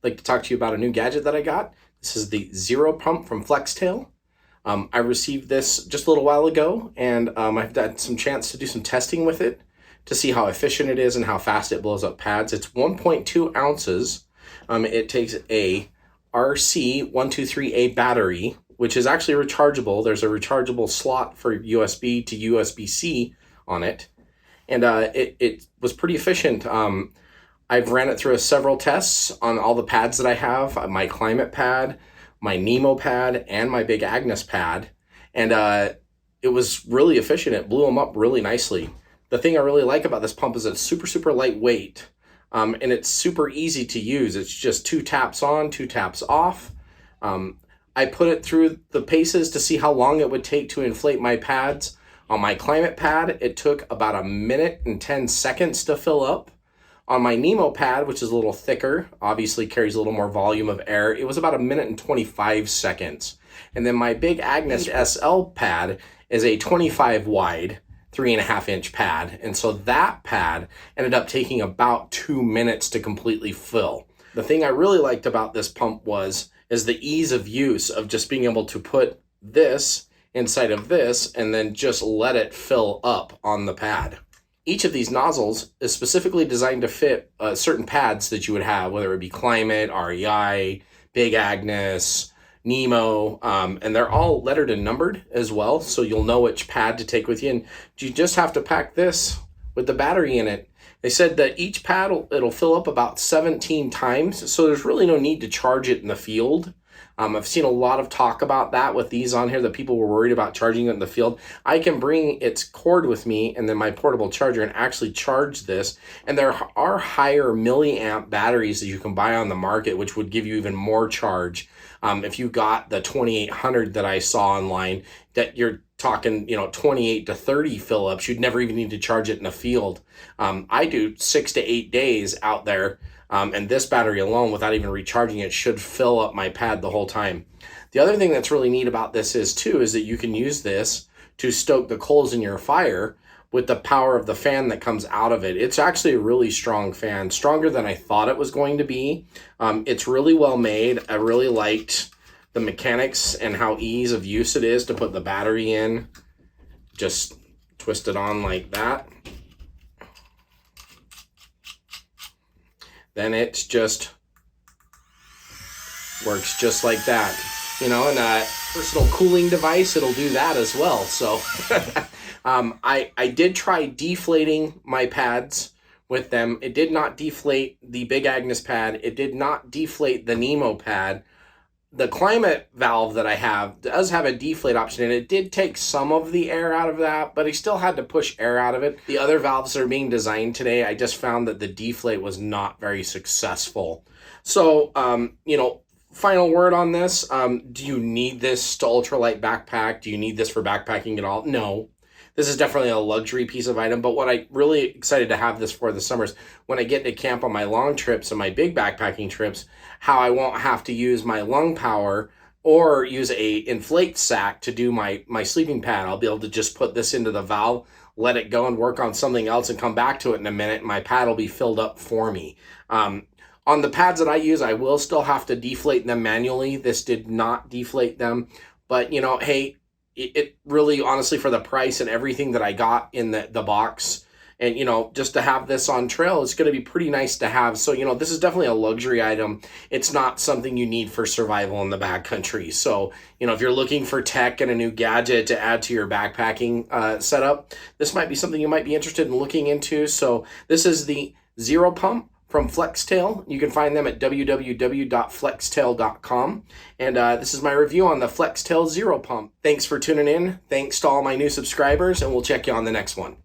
like to talk to you about a new gadget that I got. This is the Zero Pump from Flextail. I received this just a little while ago, and I've had some chance to do some testing with it to see how efficient it is and how fast it blows up pads. It's 1.2 ounces. It takes a RC123A battery, which is actually rechargeable. There's a rechargeable slot for USB to USB-C on it, and it was pretty efficient. I've ran it through several tests on all the pads that I have, my Climate pad, my Nemo pad, and my Big Agnes pad, and it was really efficient. It blew them up really nicely. The thing I really like about this pump is it's super lightweight, and it's super easy to use. It's just 2 taps on, 2 taps off. I put it through the paces to see how long it would take to inflate my pads. On my Climate pad, it took about 1 minute and 10 seconds to fill up. On my Nemo pad, which is a little thicker, obviously carries a little more volume of air, it was about 1 minute and 25 seconds. And then my Big Agnes SL pad is a 25 wide, 3.5 inch pad. And so that pad ended up taking about 2 minutes to completely fill. The thing I really liked about this pump is the ease of use of just being able to put this inside of this and then just let it fill up on the pad. Each of these nozzles is specifically designed to fit certain pads that you would have, whether it be Climate, REI, Big Agnes, Nemo, and they're all lettered and numbered as well, so you'll know which pad to take with you. And you just have to pack this with the battery in it. They said that each pad, it'll fill up about 17 times, so there's really no need to charge it in the field. I've seen a lot of talk about that with these on here, that people were worried about charging it in the field. I can bring its cord with me and then my portable charger and actually charge this. And there are higher milliamp batteries that you can buy on the market, which would give you even more charge. If you got the 2800 that I saw online, that you're talking, 28 to 30 fill-ups, you'd never even need to charge it in the field. I do 6 to 8 days out there. And this battery alone, without even recharging it, should fill up my pad the whole time. The other thing that's really neat about this is that you can use this to stoke the coals in your fire with the power of the fan that comes out of it. It's actually a really strong fan, stronger than I thought it was going to be. It's really well made. I really liked the mechanics and how ease of use it is to put the battery in. Just twist it on like that. Then it just works just like that. And a personal cooling device, it'll do that as well. So I did try deflating my pads with them. It did not deflate the Big Agnes pad. It did not deflate the Nemo pad. The Climate valve that I have does have a deflate option, and it did take some of the air out of that, but I still had to push air out of it. The other valves that are being designed today, I just found that the deflate was not very successful. So, final word on this. Do you need this to ultralight backpack? Do you need this for backpacking at all? No. This is definitely a luxury piece of item, but what I'm really excited to have this for this summer is when I get to camp on my long trips and my big backpacking trips, how I won't have to use my lung power or use a inflate sack to do my sleeping pad. I'll be able to just put this into the valve, let it go and work on something else and come back to it in a minute. And my pad will be filled up for me. On the pads that I use, I will still have to deflate them manually. This did not deflate them, but hey, it really, honestly, for the price and everything that I got in the box, and just to have this on trail, it's going to be pretty nice to have. So this is definitely a luxury item. It's not something you need for survival in the backcountry. So if you're looking for tech and a new gadget to add to your backpacking setup, this might be something you might be interested in looking into. So this is the Zero Pump from Flextail. You can find them at www.flextail.com. And this is my review on the Flextail Zero Pump. Thanks for tuning in. Thanks to all my new subscribers, and we'll check you on the next one.